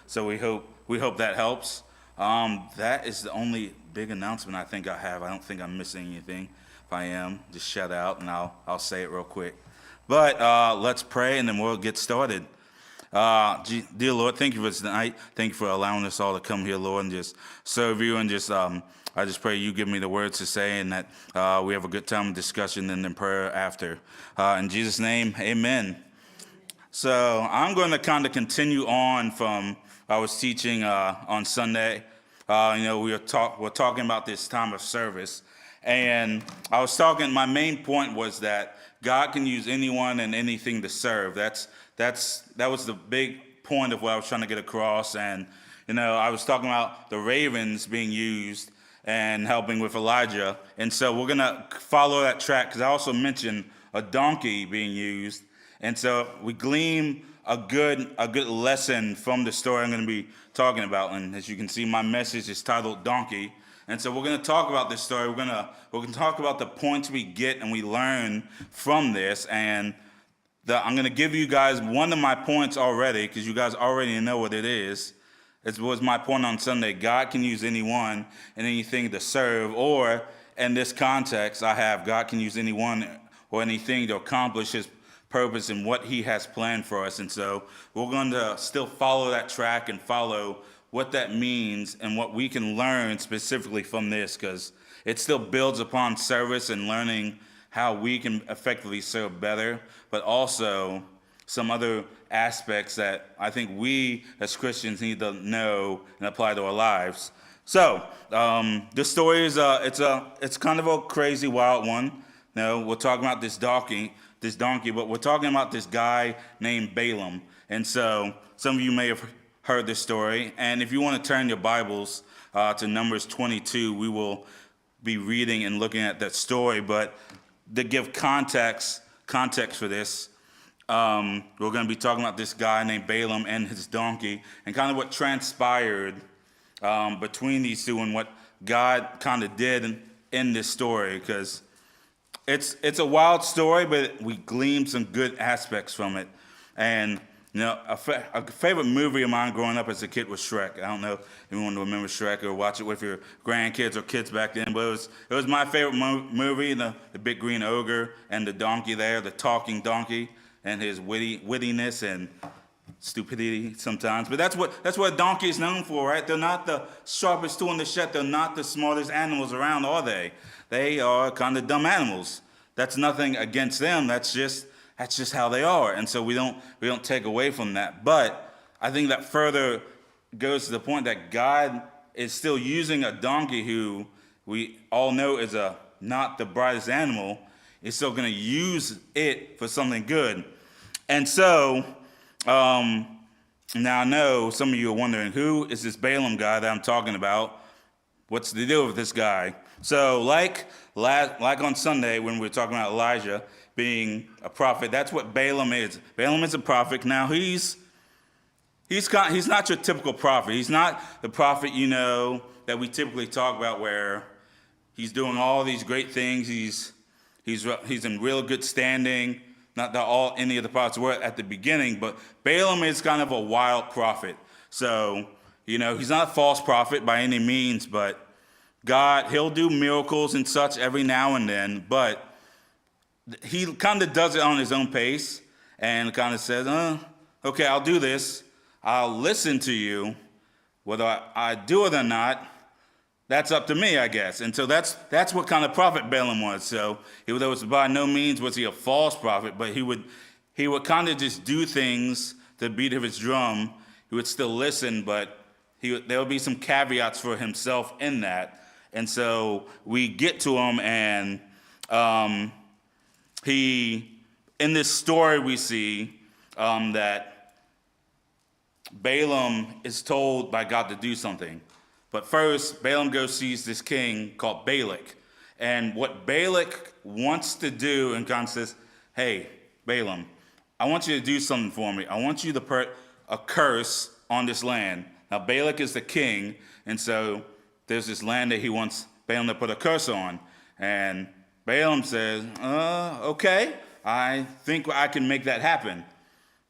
So we hope that helps. That is the only big announcement I think I have. I don't think I'm missing anything. If I am, just shout out and I'll say it real quick. But let's pray and then we'll get started. Dear Lord, thank you for tonight. Thank you for allowing us all to come here, Lord, and just serve you. And just I just pray you give me the words to say and that we have a good time of discussion and then prayer after. In Jesus' name, amen. So I'm going to kind of continue on from I was teaching on Sunday. We're talking about this time of service. And I was talking, my main point was that God can use anyone and anything to serve. That was the big point of what I was trying to get across. And, I was talking about the ravens being used and helping with Elijah. And so we're going to follow that track because I also mentioned a donkey being used. And so we glean a good lesson from the story I'm going to be talking about. And as you can see, my message is titled Donkey. And so we're going to talk about this story. We're going to talk about the points we get and we learn from this. And I'm going to give you guys one of my points already because you guys already know what it is. It was my point on Sunday. God can use anyone and anything to serve. Or in this context, I have God can use anyone or anything to accomplish his purpose and what he has planned for us. And so we're going to still follow that track and follow what that means and what we can learn specifically from this, because it still builds upon service and learning how we can effectively serve better, but also some other aspects that I think we as Christians need to know and apply to our lives. So this story is it's kind of a crazy, wild one. We're talking about this donkey, but we're talking about this guy named Balaam. And so some of you may have heard this story. And if you want to turn your Bibles to Numbers 22, we will be reading and looking at that story. But to give context for this, we're going to be talking about this guy named Balaam and his donkey and kind of what transpired between these two and what God kind of did in this story, because it's a wild story, but we gleaned some good aspects from it. And a favorite movie of mine growing up as a kid was Shrek. I don't know if anyone remembers Shrek or watch it with your grandkids or kids back then, but it was my favorite movie, the big green ogre and the donkey there, the talking donkey, and his wittiness and stupidity sometimes. But that's what a donkey is known for, right? They're not the sharpest tool in the shed. They're not the smartest animals around, are they? They are kind of dumb animals. That's nothing against them. That's just how they are. And so we don't take away from that. But I think that further goes to the point that God is still using a donkey who we all know is not the brightest animal. He's still going to use it for something good. And so now I know some of you are wondering, who is this Balaam guy that I'm talking about? What's the deal with this guy? So like on Sunday when we were talking about Elijah being a prophet, that's what Balaam is. Balaam is a prophet. Now he's not your typical prophet. He's not the prophet that we typically talk about, where he's doing all these great things. He's in real good standing. Not that any of the prophets were at the beginning, but Balaam is kind of a wild prophet. So he's not a false prophet by any means, but he'll do miracles and such every now and then, but he kind of does it on his own pace and kind of says, okay, I'll do this. I'll listen to you. Whether I do it or not, that's up to me, I guess. And so that's what kind of prophet Balaam was. So there was by no means was he a false prophet, but he would kind of just do things to beat of his drum. He would still listen, but there would be some caveats for himself in that. And so we get to him, and in this story we see that Balaam is told by God to do something. But first, Balaam goes sees this king called Balak. And what Balak wants to do, and God says, hey, Balaam, I want you to do something for me. I want you to put a curse on this land. Now, Balak is the king, and so there's this land that he wants Balaam to put a curse on. And Balaam says, okay, I think I can make that happen.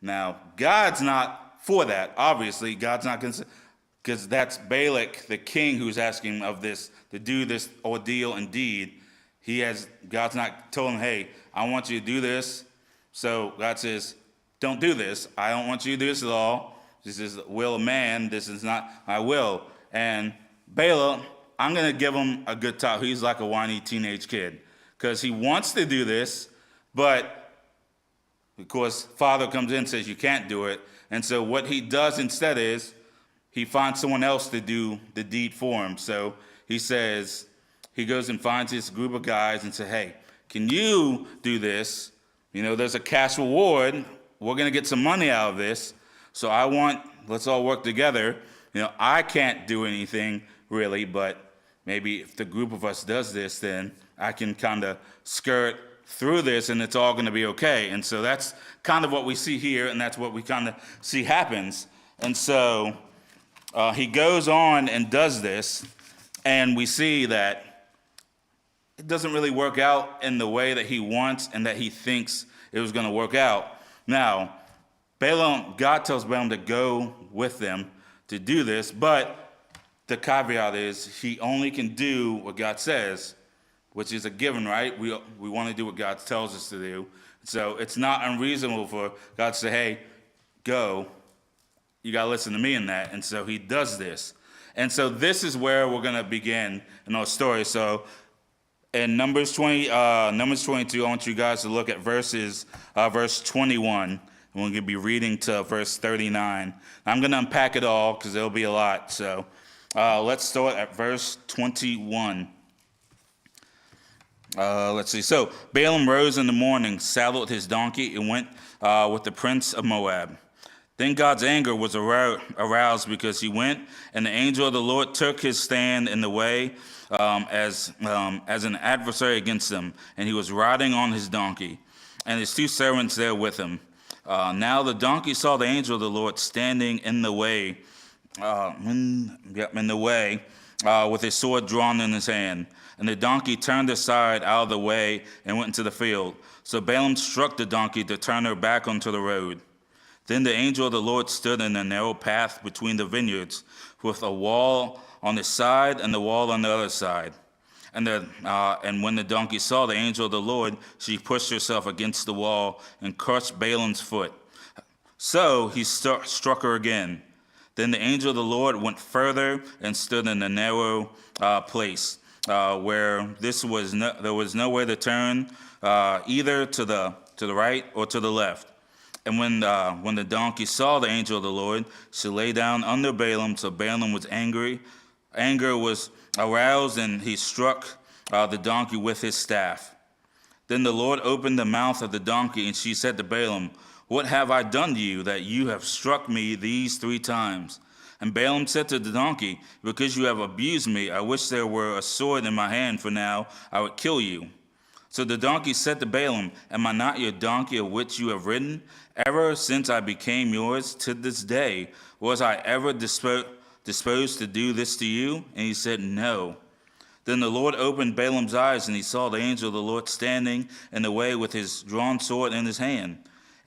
Now, God's not for that. Obviously, God's not going to, because that's Balak, the king, who's asking of this to do this ordeal indeed. God's not told him, hey, I want you to do this. So God says, don't do this. I don't want you to do this at all. This is the will of man. This is not my will. And Balaam, I'm going to give him a good talk. He's like a whiny teenage kid because he wants to do this, but of course, Father comes in and says, you can't do it. And so what he does instead is he finds someone else to do the deed for him. So he says, he goes and finds this group of guys and says, hey, can you do this? You know, there's a cash reward. We're going to get some money out of this. So let's all work together. You know, I can't do anything really, but maybe if the group of us does this, then I can kind of skirt through this and it's all going to be okay. And so that's kind of what we see here, and that's what we kind of see happens. And so he goes on and does this, and we see that it doesn't really work out in the way that he wants and that he thinks it was going to work out. Now, God tells Balaam to go with them to do this, but the caveat is he only can do what God says, which is a given, right? We want to do what God tells us to do. So it's not unreasonable for God to say, hey, go. You got to listen to me in that. And so he does this. And so this is where we're going to begin in our story. So in Numbers 22, I want you guys to look at verse 21. And we're going to be reading to verse 39. I'm going to unpack it all because there'll be a lot. So let's start at verse 21. Let's see. So Balaam rose in the morning, saddled his donkey, and went with the prince of Moab. Then God's anger was aroused because he went, and the angel of the Lord took his stand in the way as an adversary against him, and he was riding on his donkey, and his two servants there with him. Now the donkey saw the angel of the Lord standing in the way, with his sword drawn in his hand. And the donkey turned aside out of the way and went into the field. So Balaam struck the donkey to turn her back onto the road. Then the angel of the Lord stood in a narrow path between the vineyards, with a wall on this side and the wall on the other side. And when the donkey saw the angel of the Lord, she pushed herself against the wall and crushed Balaam's foot. So he struck her again. Then the angel of the Lord went further and stood in a narrow place, where there was nowhere to turn, either to the right or to the left. And when the donkey saw the angel of the Lord, she lay down under Balaam. So Balaam was angry. Anger was aroused, and he struck the donkey with his staff. Then the Lord opened the mouth of the donkey, and she said to Balaam, "What have I done to you that you have struck me these 3 times?" And Balaam said to the donkey, "Because you have abused me, I wish there were a sword in my hand, for now I would kill you." So the donkey said to Balaam, "Am I not your donkey of which you have ridden? Ever since I became yours to this day, was I ever disposed to do this to you?" And he said, "No." Then the Lord opened Balaam's eyes, and he saw the angel of the Lord standing in the way with his drawn sword in his hand.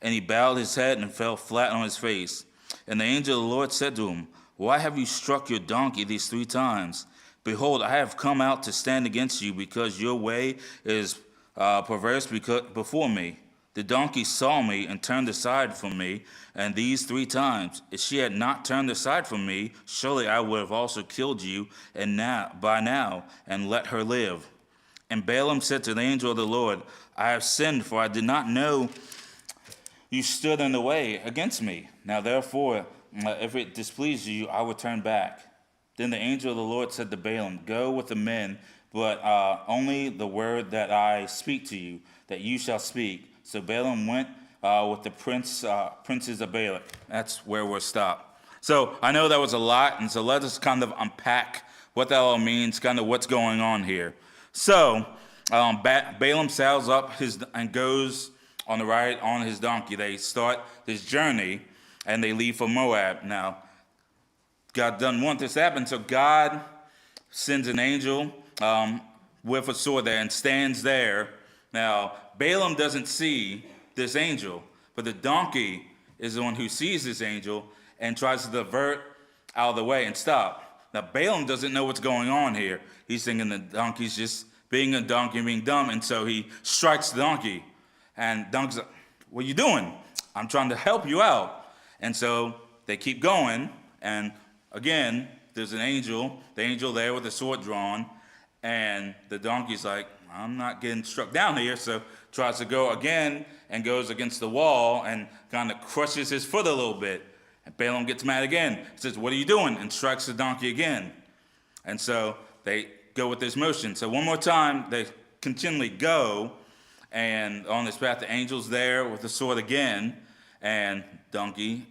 And he bowed his head and fell flat on his face. And the angel of the Lord said to him, "Why have you struck your donkey these 3 times? Behold, I have come out to stand against you, because your way is perverse before me. The donkey saw me and turned aside from me, and these 3 times. If she had not turned aside from me, surely I would have also killed you by now, and let her live." And Balaam said to the angel of the Lord, "I have sinned, for I did not know you stood in the way against me. Now therefore, if it displeases you, I will turn back." Then the angel of the Lord said to Balaam, "Go with the men, but only the word that I speak to you, that you shall speak." So Balaam went with the princes of Balak. That's where we'll stop. So I know that was a lot, and so let us kind of unpack what that all means, kind of what's going on here. So Balaam saddles up and goes on the ride on his donkey. They start this journey, and they leave for Moab. Now, God doesn't want this to happen, so God sends an angel with a sword there and stands there. Now, Balaam doesn't see this angel, but the donkey is the one who sees this angel, and tries to divert out of the way and stop. Now, Balaam doesn't know what's going on here. He's thinking the donkey's just being a donkey, being dumb, and so he strikes the donkey. And donkey's like, what are you doing? I'm trying to help you out. And so they keep going, and again, there's an angel, the angel there with the sword drawn, and the donkey's like, I'm not getting struck down here, so tries to go again and goes against the wall and kind of crushes his foot a little bit. And Balaam gets mad again. He says, what are you doing? And strikes the donkey again. And so they go with this motion. So one more time, they continually go, and on this path, the angel's there with the sword again, and donkey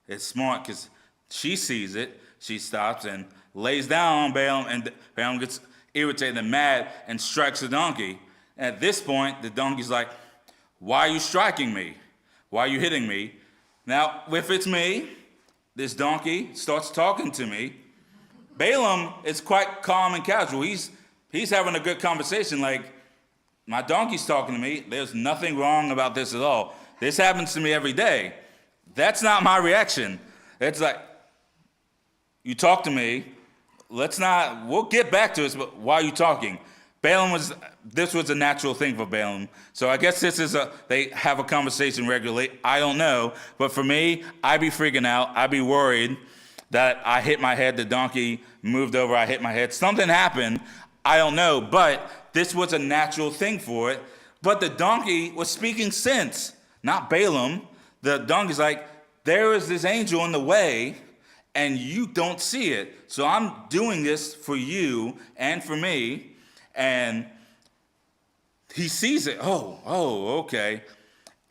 is smart because she sees it. She stops and lays down on Balaam, and Balaam gets irritated and mad and strikes the donkey. At this point, the donkey's like, why are you striking me? Why are you hitting me? Now, if it's me, this donkey starts talking to me. Balaam is quite calm and casual. He's having a good conversation, like, my donkey's talking to me. There's nothing wrong about this at all. This happens to me every day. That's not my reaction. It's like, you talk to me, we'll get back to this, but why are you talking? This was a natural thing for Balaam. So I guess they have a conversation regularly. I don't know. But for me, I'd be freaking out. I'd be worried that I hit my head, the donkey moved over, I hit my head. Something happened. I don't know. But this was a natural thing for it. But the donkey was speaking sense, not Balaam. The donkey's like, there is this angel in the way, and you don't see it. So I'm doing this for you and for me. And he sees it. Oh, okay.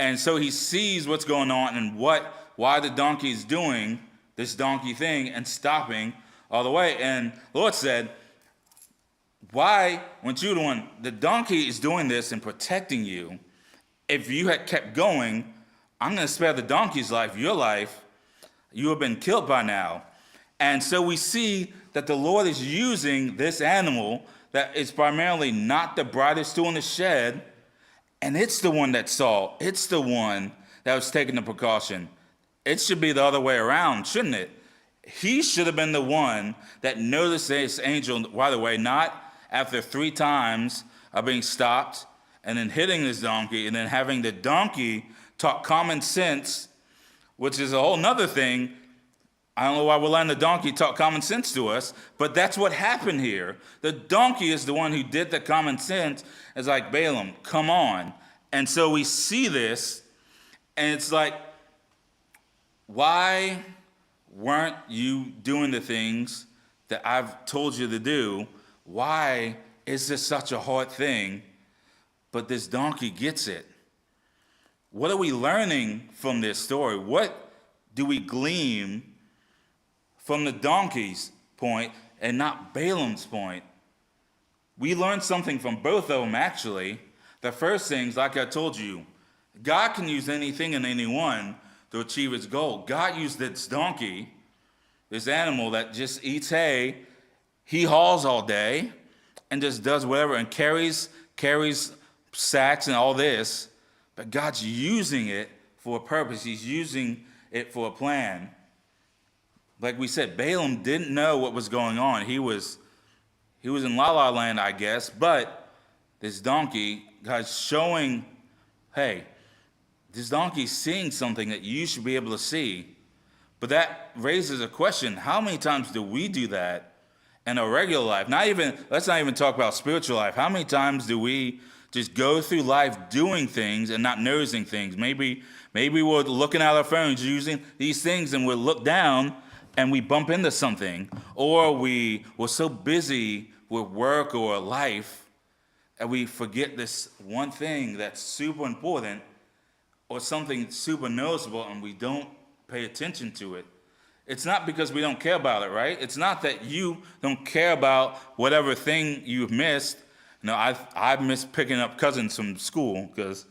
And so he sees what's going on and why the donkey is doing this donkey thing and stopping all the way. And the Lord said, why, when you're doing, the donkey is doing this and protecting you. If you had kept going, I'm going to spare the donkey's life, your life. You have been killed by now. And so we see that the Lord is using this animal that is primarily not the brightest tool in the shed, and it's the one that saw. It's the one that was taking the precaution. It should be the other way around, shouldn't it? He should have been the one that noticed this angel right away, not after 3 times of being stopped and then hitting this donkey and then having the donkey talk common sense, which is a whole nother thing. I don't know why we're letting the donkey talk common sense to us, but that's what happened here. The donkey is the one who did the common sense. It's like, Balaam, come on. And so we see this, and it's like, why weren't you doing the things that I've told you to do? Why is this such a hard thing? But this donkey gets it. What are we learning from this story? What do we glean from the donkey's point and not Balaam's point? We learned something from both of them, actually. The first thing, like I told you, God can use anything and anyone to achieve his goal. God used this donkey, this animal that just eats hay. He hauls all day and just does whatever and carries sacks and all this. But God's using it for a purpose. He's using it for a plan. Like we said, Balaam didn't know what was going on. He was in La La Land, I guess, but this donkey, God's showing, hey, this donkey's seeing something that you should be able to see. But that raises a question, how many times do we do that in our regular life? Let's not even talk about spiritual life. How many times do we just go through life doing things and not noticing things? Maybe we're looking at our phones using these things and we'll look down and we bump into something, or we're so busy with work or life and we forget this one thing that's super important or something super noticeable and we don't pay attention to it. It's not because we don't care about it, right? It's not that you don't care about whatever thing you've missed. No, I've missed picking up cousins from school because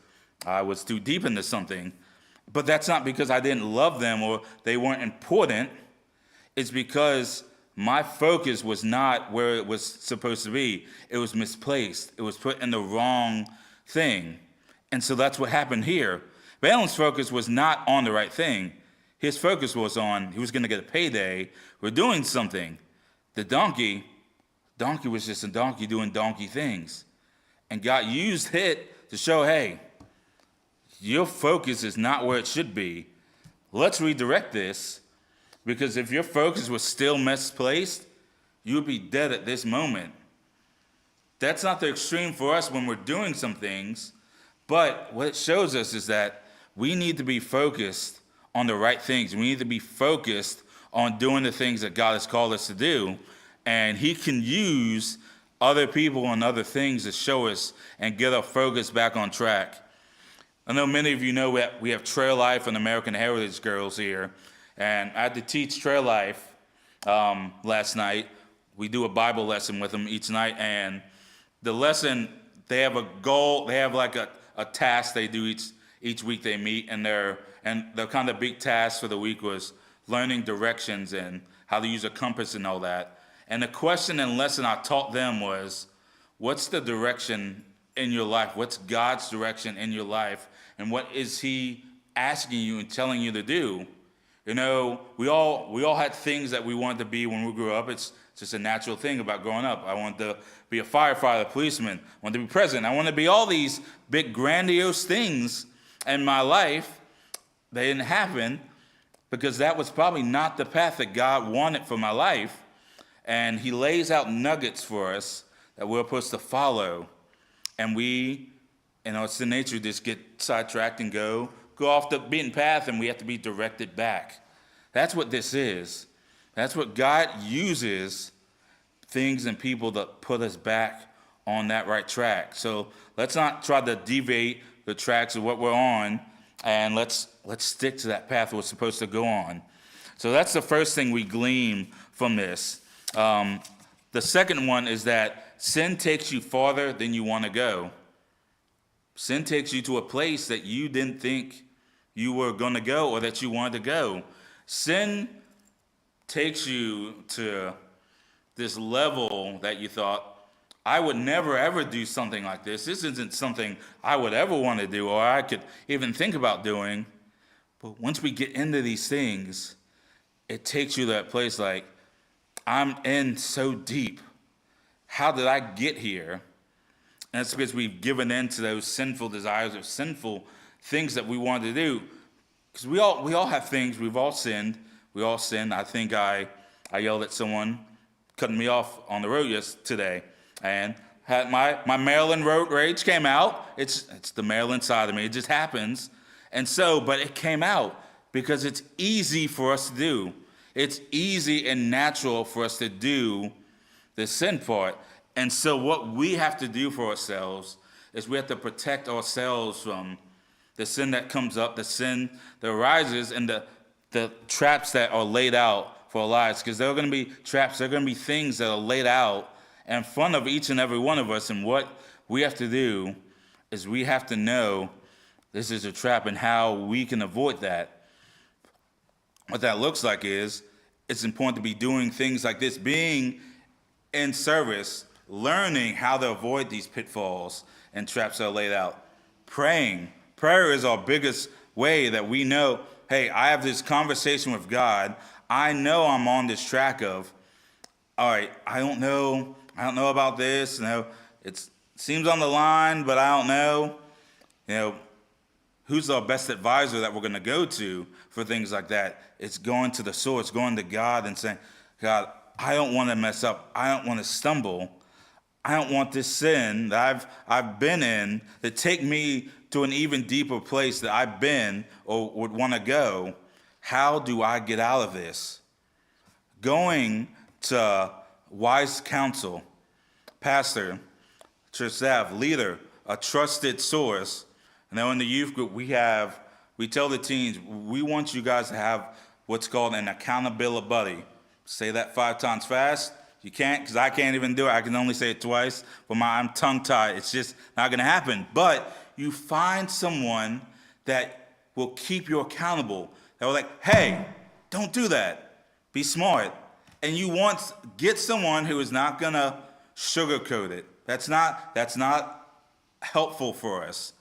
I was too deep into something. But that's not because I didn't love them or they weren't important. It's because my focus was not where it was supposed to be. It was misplaced. It was put in the wrong thing. And so that's what happened here. Balaam's focus was not on the right thing. His focus was on he was going to get a payday for doing something. The donkey was just a donkey doing donkey things. And God used it to show, hey, your focus is not where it should be. Let's redirect this, because if your focus was still misplaced, you would be dead at this moment. That's not the extreme for us when we're doing some things, but what it shows us is that we need to be focused on the right things. We need to be focused on doing the things that God has called us to do, and he can use other people and other things to show us and get our focus back on track. I know many of you know that we have Trail Life and American Heritage girls here, and I had to teach Trail Life last night. We do a Bible lesson with them each night, and the lesson, they have a goal, they have like a task they do each week they meet, and the kind of big task for the week was learning directions and how to use a compass and all that. And the question and lesson I taught them was, what's the direction in your life? What's God's direction in your life? And what is he asking you and telling you to do? You know, we all had things that we wanted to be when we grew up. It's just a natural thing about growing up. I wanted to be a firefighter, a policeman. I wanted to be president. I wanted to be all these big grandiose things in my life. They didn't happen because that was probably not the path that God wanted for my life. And he lays out nuggets for us that we're supposed to follow. And we, it's the nature to just get sidetracked and go off the beaten path, and we have to be directed back. That's what this is. That's what God uses, things and people that put us back on that right track. So let's not try to deviate the tracks of what we're on, and let's stick to that path we're supposed to go on. So that's the first thing we glean from this. The second one is that sin takes you farther than you want to go. Sin takes you to a place that you didn't think you were going to go or that you wanted to go. Sin takes you to this level that you thought, I would never ever do something like this. This isn't something I would ever want to do or I could even think about doing. But once we get into these things, it takes you to that place like, I'm in so deep. How did I get here? And it's because we've given in to those sinful desires or sinful things that we want to do. Because we all have things. We've all sinned. We all sin. I think I yelled at someone cutting me off on the road today, and had my Maryland road rage came out. It's the Maryland side of me. It just happens. And so, but it came out because it's easy for us to do. It's easy and natural for us to do the sin part. And so what we have to do for ourselves is we have to protect ourselves from the sin that comes up, the sin that arises, and the traps that are laid out for our lives. Because there are going to be traps, there are going to be things that are laid out in front of each and every one of us. And what we have to do is we have to know this is a trap and how we can avoid that. What that looks like is it's important to be doing things like this, being in service, learning how to avoid these pitfalls and traps that are laid out. Praying. Prayer is our biggest way that we know, hey, I have this conversation with God. I know I'm on this track of, all right, I don't know about this. It seems on the line, but I don't know. Who's our best advisor that we're going to go to for things like that? It's going to the source, going to God and saying, God, I don't want to mess up. I don't want to stumble. I don't want this sin that I've been in to take me to an even deeper place that I've been or would want to go. How do I get out of this? Going to wise counsel, pastor, church staff, leader, a trusted source. Now in the youth group, we tell the teens, we want you guys to have what's called an accountability buddy. Say that 5 times fast. You can't, because I can't even do it. I can only say it twice, but I'm tongue-tied. It's just not going to happen. But you find someone that will keep you accountable. That will like, hey, don't do that. Be smart. And get someone who is not going to sugarcoat it. That's not helpful for us.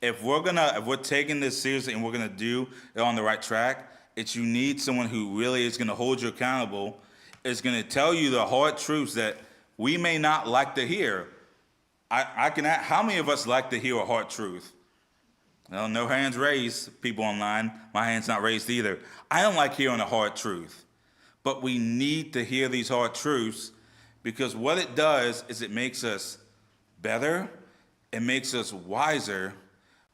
If we're taking this seriously and we're gonna do it on the right track, It's you need someone who really is going to hold you accountable, is going to tell you the hard truths that we may not like to hear. I can ask, how many of us like to hear a hard truth? Well, no hands raised, people online. My hand's not raised either. I don't like hearing a hard truth. But we need to hear these hard truths because what it does is it makes us better, it makes us wiser,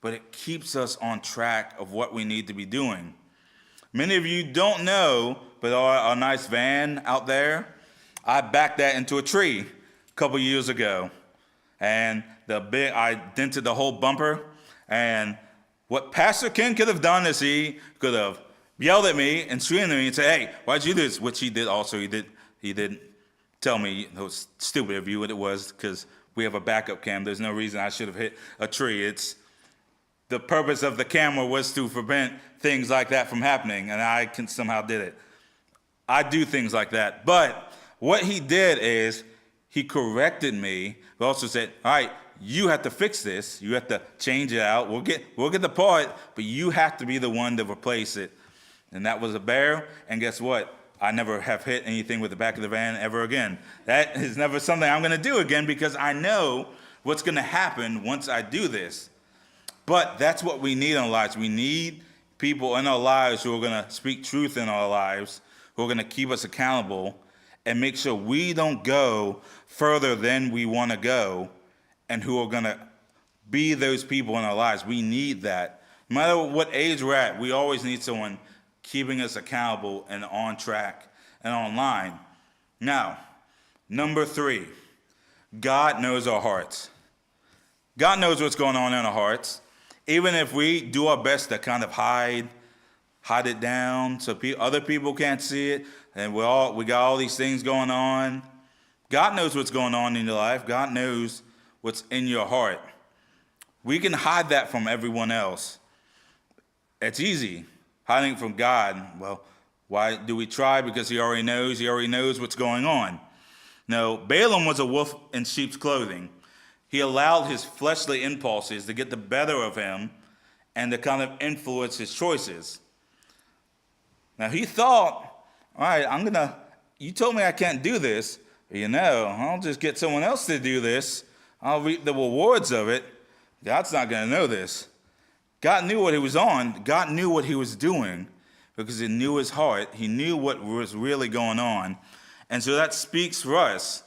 but it keeps us on track of what we need to be doing. Many of you don't know, but our nice van out there, I backed that into a tree a couple years ago. And I dented the whole bumper. And what Pastor Ken could have done is he could have yelled at me and screamed at me and said, "Hey, why'd you do this?" Which he did also. He did tell me it was stupid of you what it was because we have a backup cam. There's no reason I should have hit a tree. The purpose of the camera was to prevent things like that from happening, and I somehow did it. I do things like that. But what he did is he corrected me, but also said, "All right, you have to fix this. You have to change it out. We'll get the part, but you have to be the one to replace it." And that was a bear. And guess what? I never have hit anything with the back of the van ever again. That is never something I'm going to do again because I know what's going to happen once I do this. But that's what we need in our lives. We need people in our lives who are going to speak truth in our lives, who are going to keep us accountable and make sure we don't go further than we want to go, and who are going to be those people in our lives. We need that. No matter what age we're at, we always need someone keeping us accountable and on track and online. Now, number 3, God knows our hearts. God knows what's going on in our hearts. Even if we do our best to kind of hide it down so other people can't see it, and we got all these things going on, God knows what's going on in your life. God knows what's in your heart. We can hide that from everyone else. It's easy, hiding from God. Well, why do we try? Because he already knows what's going on. No, Balaam was a wolf in sheep's clothing. He allowed his fleshly impulses to get the better of him and to kind of influence his choices. Now he thought, all right, you told me I can't do this. I'll just get someone else to do this. I'll reap the rewards of it. God's not going to know this. God knew what he was on. God knew what he was doing because he knew his heart. He knew what was really going on. And so that speaks for us.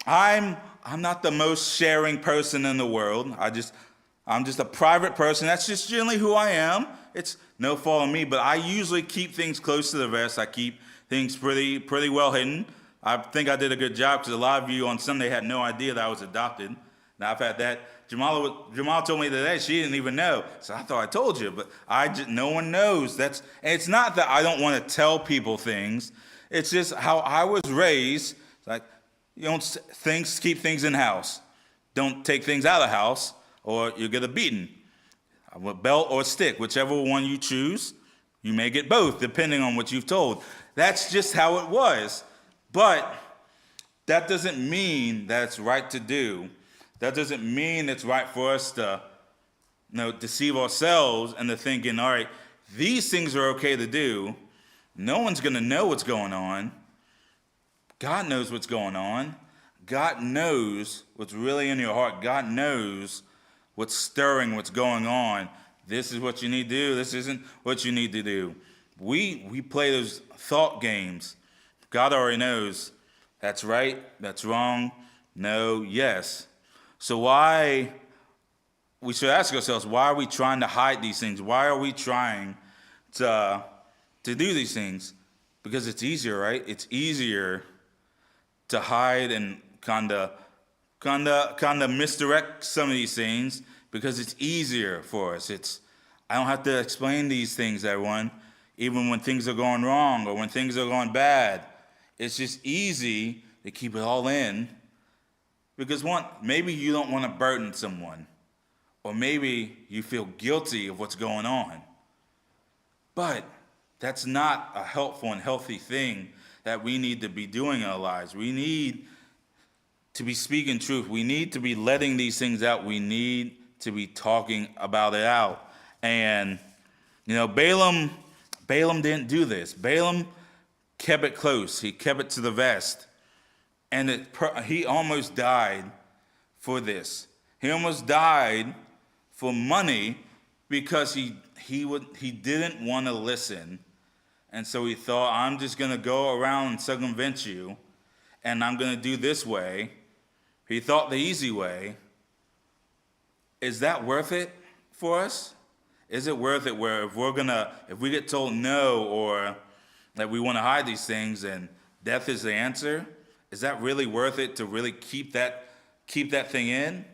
I'm not the most sharing person in the world. I'm just a private person. That's just generally who I am. It's no fault of me, but I usually keep things close to the vest. I keep things pretty well hidden. I think I did a good job because a lot of you on Sunday had no idea that I was adopted. Now I've had that. Jamal told me today she didn't even know. So I thought I told you, but no one knows. And it's not that I don't want to tell people things. It's just how I was raised. It's like, you don't keep things in house. Don't take things out of the house or you'll get a beating. A belt or a stick, whichever one you choose. You may get both, depending on what you've told. That's just how it was. But that doesn't mean that it's right to do. That doesn't mean it's right for us to deceive ourselves into thinking, all right, these things are okay to do. No one's going to know what's going on. God knows what's going on. God knows what's really in your heart. God knows what's stirring, what's going on. This is what you need to do. This isn't what you need to do. We play those thought games. God already knows that's right, that's wrong, no, yes. So we should ask ourselves, why are we trying to hide these things? Why are we trying to do these things? Because it's easier, right? It's easier to hide and kind of misdirect some of these things because it's easier for us. I don't have to explain these things to everyone, even when things are going wrong or when things are going bad. It's just easy to keep it all in because maybe you don't want to burden someone, or maybe you feel guilty of what's going on. But that's not a helpful and healthy thing that we need to be doing in our lives. We need to be speaking truth. We need to be letting these things out. We need to be talking about it out. And, Balaam didn't do this. Balaam kept it close. He kept it to the vest. And he almost died for this. He almost died for money because he didn't want to listen. And so he thought, I'm just going to go around and circumvent you, and I'm going to do this way. He thought the easy way. Is that worth it for us? Is it worth it where if we get told no, or that we want to hide these things and death is the answer, is that really worth it to really keep that thing in?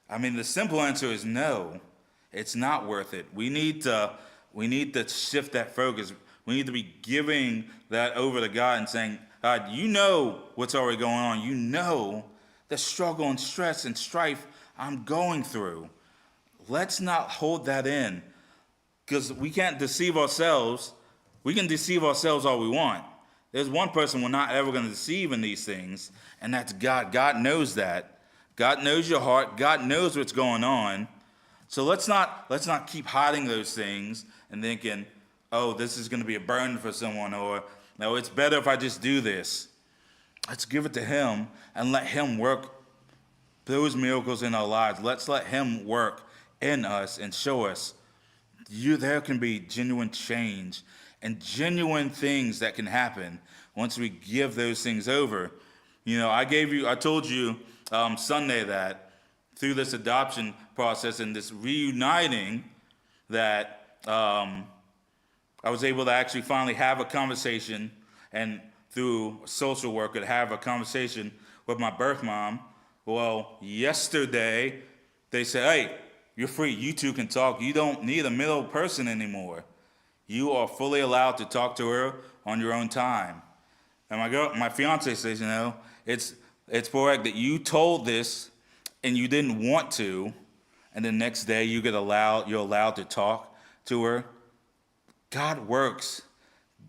I mean, the simple answer is no. It's not worth it. We need to shift that focus. We need to be giving that over to God and saying, God, you know what's already going on. You know the struggle and stress and strife I'm going through. Let's not hold that in, because we can't deceive ourselves. We can deceive ourselves all we want. There's one person we're not ever going to deceive in these things, and that's God. God knows that. God knows your heart. God knows what's going on. So let's not keep hiding those things and thinking, oh, this is going to be a burden for someone, or no, it's better if I just do this. Let's give it to Him and let Him work those miracles in our lives. Let's let Him work in us and show us there can be genuine change and genuine things that can happen once we give those things over. I told you Sunday that through this adoption process and this reuniting, that I was able to actually finally have a conversation, and through a social worker to have a conversation with my birth mom. Well, yesterday they said, hey, you're free. You two can talk. You don't need a middle person anymore. You are fully allowed to talk to her on your own time. And my fiance says, it's correct that you told this and you didn't want to, and the next day you're allowed to talk to her. God works.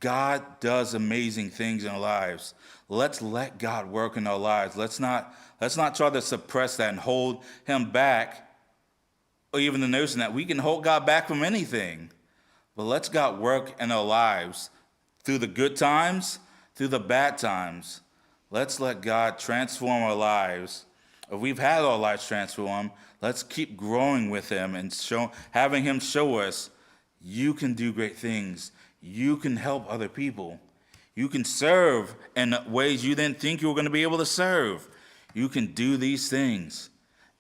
God does amazing things in our lives. Let's let God work in our lives. Let's not try to suppress that and hold Him back, or even the notion that we can hold God back from anything. But let's God work in our lives through the good times, through the bad times. Let's let God transform our lives. If we've had our lives transformed, let's keep growing with Him and having Him show us, you can do great things. You can help other people. You can serve in ways you didn't think you were going to be able to serve. You can do these things.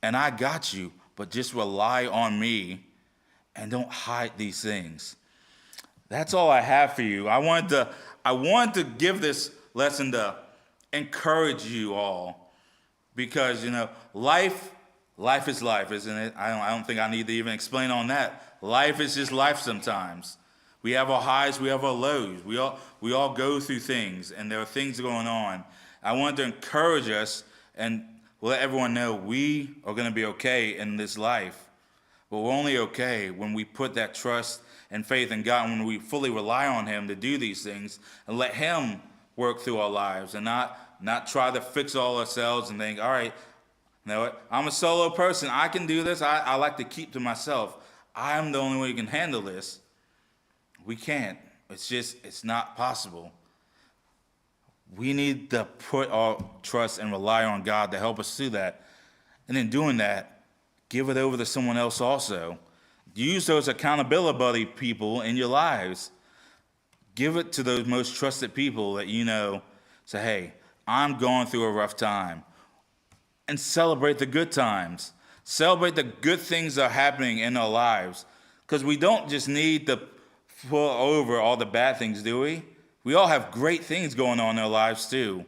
And I got you, but just rely on me and don't hide these things. That's all I have for you. I wanted to give this lesson to encourage you all, because life is life, isn't it? I don't think I need to even explain on that. Life is just life sometimes. We have our highs, we have our lows. We all go through things, and there are things going on. I wanted to encourage us and let everyone know we are going to be okay in this life. But we're only okay when we put that trust and faith in God, when we fully rely on Him to do these things and let Him work through our lives, and not try to fix all ourselves and think, all right, I'm a solo person. I can do this. I like to keep to myself. I'm the only one who can handle this. We can't. It's not possible. We need to put our trust and rely on God to help us through that. And in doing that, give it over to someone else also. Use those accountability buddy people in your lives. Give it to those most trusted people that you know. Say, hey, I'm going through a rough time. And celebrate the good times. Celebrate the good things that are happening in our lives. Because we don't just need to pull over all the bad things, do we? We all have great things going on in our lives too.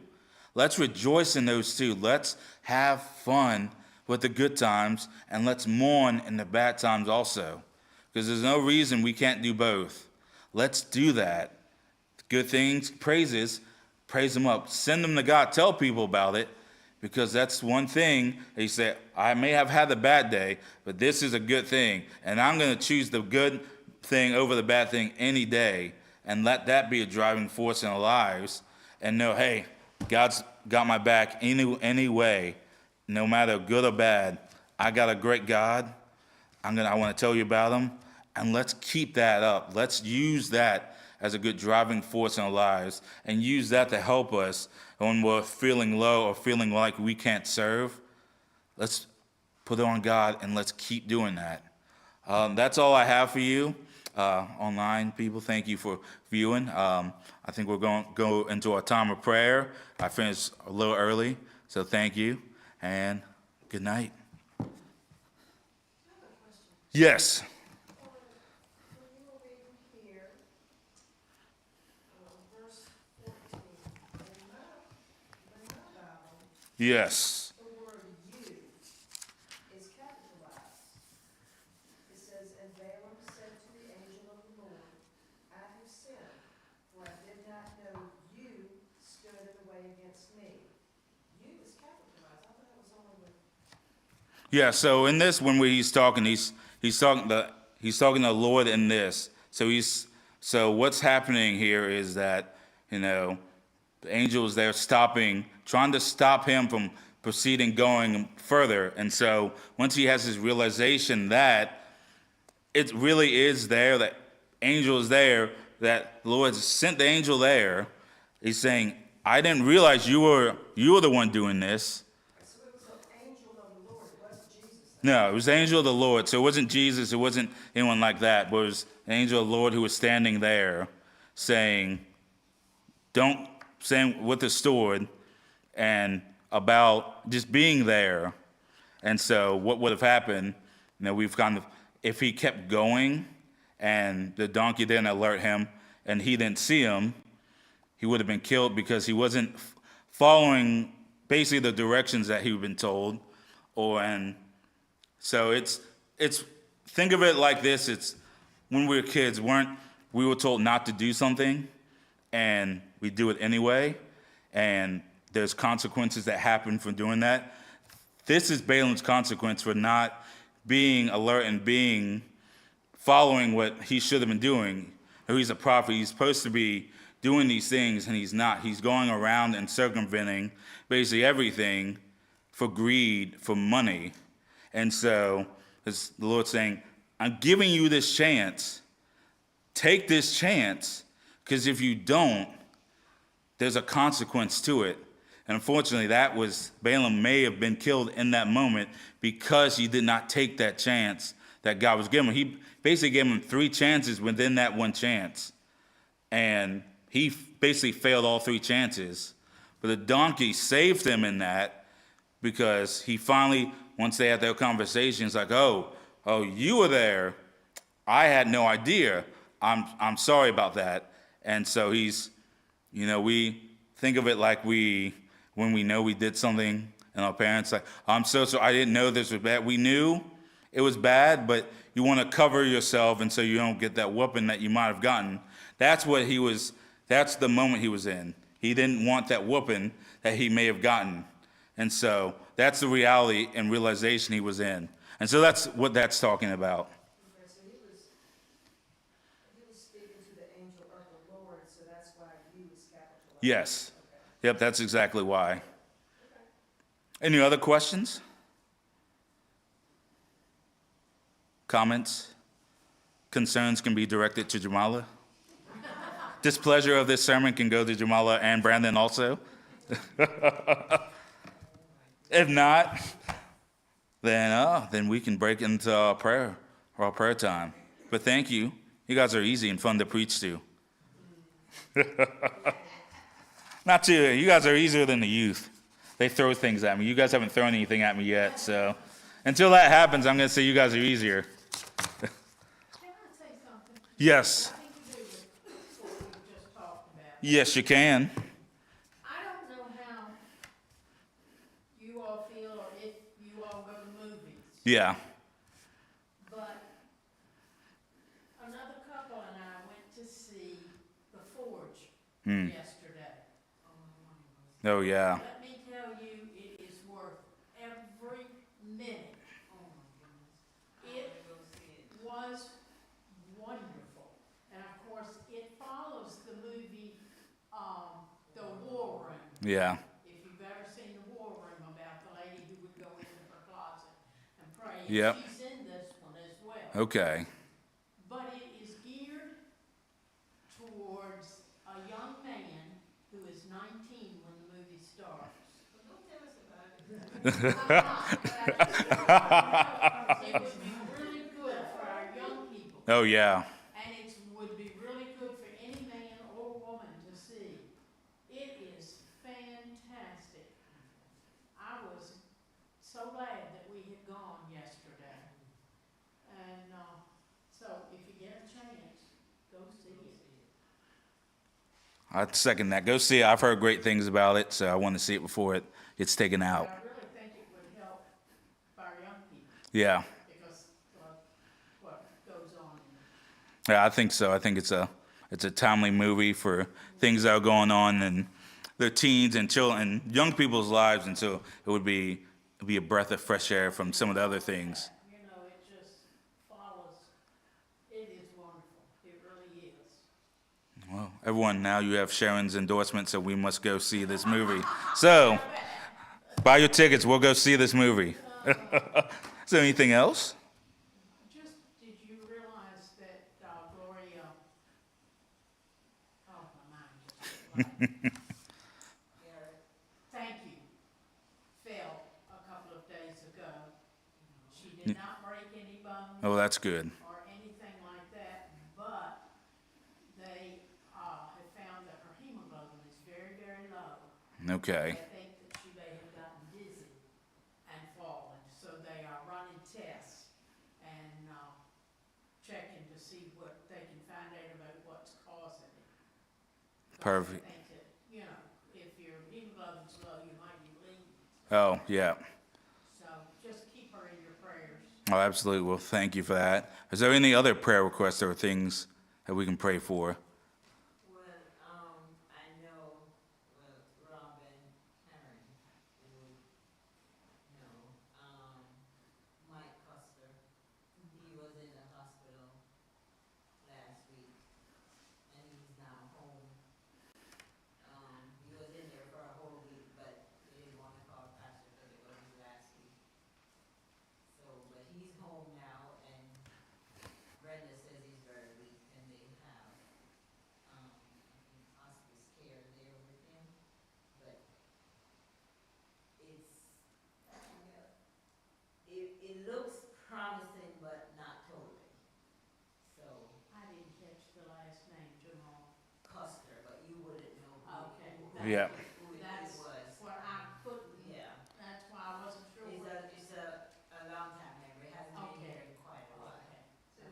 Let's rejoice in those too. Let's have fun with the good times, and let's mourn in the bad times also. Because there's no reason we can't do both. Let's do that. Good things, praise them up. Send them to God. Tell people about it. Because that's one thing. He said, I may have had a bad day, but this is a good thing. And I'm going to choose the good thing over the bad thing any day. And let that be a driving force in our lives. And know, hey, God's got my back any way, no matter good or bad. I got a great God. I want to tell you about Him. And let's keep that up. Let's use that as a good driving force in our lives and use that to help us when we're feeling low or feeling like we can't serve. Let's put it on God and let's keep doing that. That's all I have for you. Online people, thank you for viewing. I think we're going to go into our time of prayer. I finished a little early, so thank you and good night. Yes. Yes. The word you is capitalized. It says, and Balaam said to the angel of the Lord, I have sinned, for I did not know you stood in the way against me. You is capitalized. I thought it was only with. Yeah, so in this, when he's talking, he's talking to the Lord in this. So what's happening here is that, the angel is there trying to stop him from proceeding going further. And so once he has his realization that it really is there, that angel is there, that the Lord sent the angel there, he's saying, I didn't realize you were the one doing this. So it was an angel of the Lord. It wasn't Jesus. No, it was the angel of the Lord. So it wasn't Jesus. It wasn't anyone like that. But it was the angel of the Lord who was standing there saying with the sword and about just being there. And so what would have happened, if he kept going and the donkey didn't alert him and he didn't see him, he would have been killed because he wasn't following basically the directions that he'd been told. So it's think of it like this. It's when we were kids, we were told not to do something and we do it anyway, and there's consequences that happen for doing that. This is Balaam's consequence for not being alert and following what he should have been doing. He's a prophet. He's supposed to be doing these things, and he's not. He's going around and circumventing basically everything for greed, for money. And so it's the Lord saying, I'm giving you this chance. Take this chance, because if you don't, there's a consequence to it. And unfortunately, Balaam may have been killed in that moment because he did not take that chance that God was giving him. He basically gave him 3 chances within that one chance. And he basically failed all 3 chances. But the donkey saved him in that, because he finally, once they had their conversations, like, oh, you were there. I had no idea. I'm sorry about that. And so we think of it like when we know we did something and our parents like, I'm so sorry, I didn't know this was bad. We knew it was bad, but you want to cover yourself and so you don't get that whooping that you might have gotten. That's the moment he was in. He didn't want that whooping that he may have gotten. And so that's the reality and realization he was in. And so that's what that's talking about. Okay, so he was speaking to the angel of the Lord, so that's why you is capitalized. Yes. Okay. Yep, that's exactly why. Okay. Any other questions? Comments? Concerns can be directed to Jamala. Displeasure of this sermon can go to Jamala and Brandon also. If not, then we can break into our prayer time. But thank you. You guys are easy and fun to preach to. Not too. You guys are easier than the youth. They throw things at me. You guys haven't thrown anything at me yet, so until that happens, I'm going to say you guys are easier. Can I say something? Yes. Nothing to do with what we just talked about. Yes, you can. I don't know how you all feel or if you all go to movies, Yeah. but another couple and I went to see The Forge yesterday. Oh, yeah. Let me tell you, it is worth every minute. It was wonderful. And of course, it follows the movie, The War Room. Yeah. If you've ever seen The War Room, about the lady who would go into her closet and pray. Yep. She's in this one as well. Okay. But 19 when the movie starts. Well, don't tell us about it. I'm not, but I just thought, it would be really good for our young people. Oh, yeah. And it would be really good for any man or woman to see. It is fantastic. I was so glad that we had gone yesterday. And so if you get a chance, go see it. I'd second that. Go see it. I've heard great things about it, so I want to see it before it gets taken But out. I really think it would help our young people Yeah. because what goes on. Yeah, I think so. I think it's a timely movie for things that are going on in their teens and children and young people's lives, and so it would be a breath of fresh air from some of the other things. You know, it just follows. It is wonderful. It really is. Well, everyone, now you have Sharon's endorsement, so we must go see this movie. So, buy your tickets. We'll go see this movie. Is there anything else? Just, did you realize that Gloria, oh, my mind just went blank. Thank you, fell a couple of days ago. She did not break any bones Oh, that's good. or anything like that, but they have found that her hemoglobin is very, very low. Okay. They think that she may have gotten dizzy and fallen, so they are running tests and checking to see what they can find out about what's causing it. Because Perfect. they think that, you know, if your hemoglobin's low, you might be bleeding. Oh, yeah. So just keep her in your prayers. Oh, absolutely. Well, thank you for that. Is there any other prayer requests or things that we can pray for? Well, I know, Robin Herring, would know, Mike Custer, he was in the hospital last week, and he's now home. He was in there for a whole week, but they didn't want to call Pastor because it was his last week. So, but he's home now, and Brenda says he's very weak, and they have, I think hospice care there with him, but it's, it looks promising, but not totally. So, I didn't catch the last name, Jamal. Custer, but you wouldn't know Okay. Yeah. who it That's was. what I couldn't, Yeah. that's why I wasn't sure. It's a long time member, it hasn't been Okay. here in quite a while. Okay.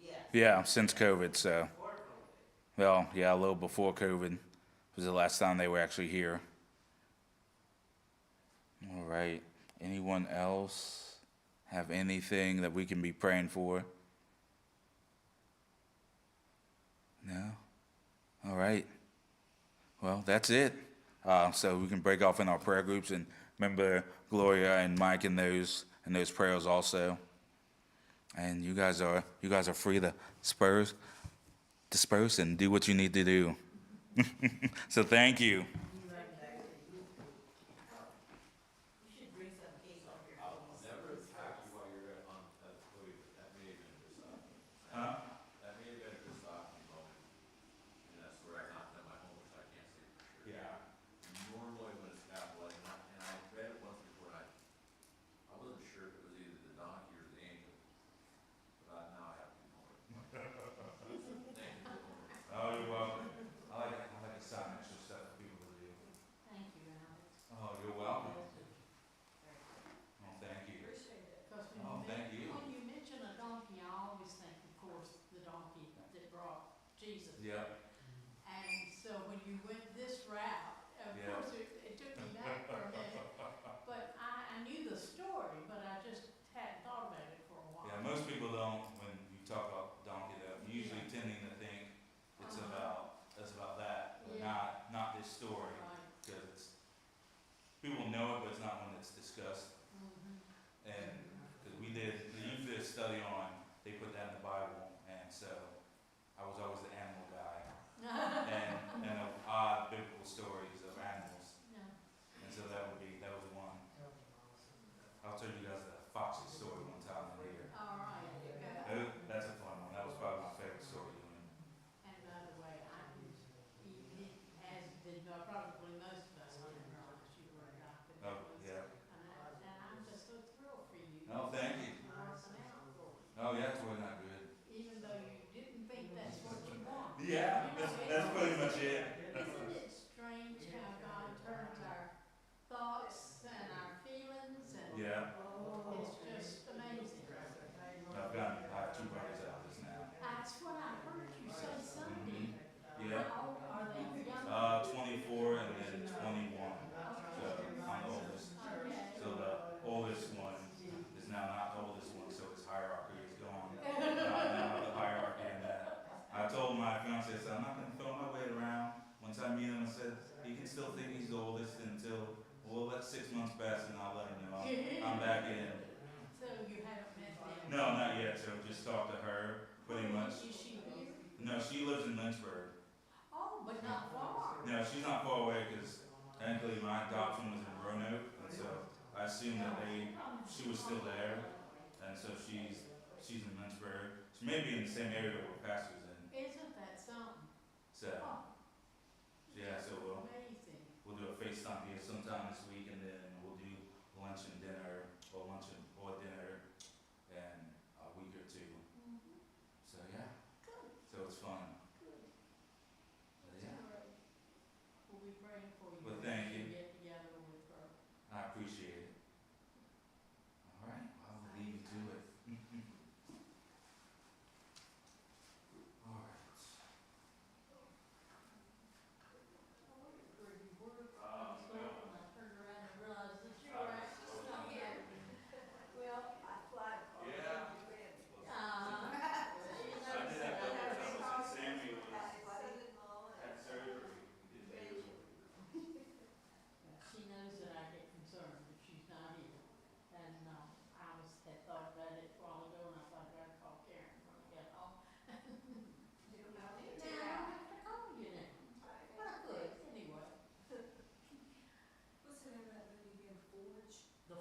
Yeah. Yeah, since COVID, so. Before COVID. Well, yeah, a little before COVID was the last time they were actually here. All right. Anyone else have anything that we can be praying for? No? All right. Well, that's it. So we can break off in our prayer groups and remember Gloria and Mike in those prayers also. And you guys are free to disperse and do what you need to do. So thank you. You should bring some cake up here. I'll never attack you while you're on, wait, that may have been a Christophe. Huh? That may have been a Christophe moment, and that's where I not done my homework, so I can't say for sure. Yeah. Normally when it's capitalized, and I read it once before, and I wasn't sure if it was either the donkey or the angel, but now I have to do homework. Thank you for the homework. Oh, you're welcome. I like assigning extra stuff for people to do. Thank you, Alex. Oh, you're welcome. Oh, thank you. Appreciate it. Because Oh, thank you. when you mention a donkey, I always think, of course, the donkey that brought Jesus. Yep. And so when you went this route, of Yeah. course, it took me back for a minute. But I knew the story, but I just hadn't thought about it for a while. Yeah, most people don't, when you talk about donkey, they're usually tending to think it's about that, but Yeah. not this story. Right. Because people know it, but it's not when it's discussed. Mhm. And, because the youth did a study on, they put that in the Bible, and so I was always the animal guy. And of odd biblical stories of animals. Yeah. And so that was one. I'll tell you guys the foxy story one time in here. All right. Okay. That's a fun one. That was probably my favorite story doing. And by the way, he has That's pretty much it. Isn't it strange how God turns our thoughts and our feelings and Yeah, it's just amazing. I have two brothers out this now. That's what I heard you say Sunday. Yeah, How old are they? Young? 24 and then 21. So I'm the oldest. Okay. So the oldest one is now not the oldest one, so its hierarchy is gone. Now the hierarchy in that. I told my fiance, I said, I'm not gonna throw my weight around. Once I meet him, I said, he can still think he's the oldest until, we'll let 6 months pass and I'll let him know I'm back in. So you haven't met them? No, not yet, so just talk to her, pretty much. Is she here? No, she lives in Lynchburg. Oh, but not far. No, she's not far away, because technically my adoption was in Roanoke, and so I assumed that she was still there, and so she's in Lynchburg. She may be in the same area where Pastor's in. Isn't that something? So, Oh, yeah, so amazing. we'll do a FaceTime here sometime this week, and then we'll do lunch and dinner, or dinner in a week or two. So, yeah, Good, so it's fun. good. But, yeah, Great. We'll be praying for you. Well, when thank you you. get together with her. I appreciate it. All right, I will leave you to it. All right. Where you were, and so when I turned around and realized that you were actually still here. Well, I fly. Yeah. She I knows did that that I have couple times since Sammy was, Son-in-law had surgery. We did days with her. She knows that I get concerned that she's not here. And, had thought about it a while ago and I thought I'd call Karen when I get home. Now I don't have to call you now. But I could, anyway. What's the name of that movie again, Forge? The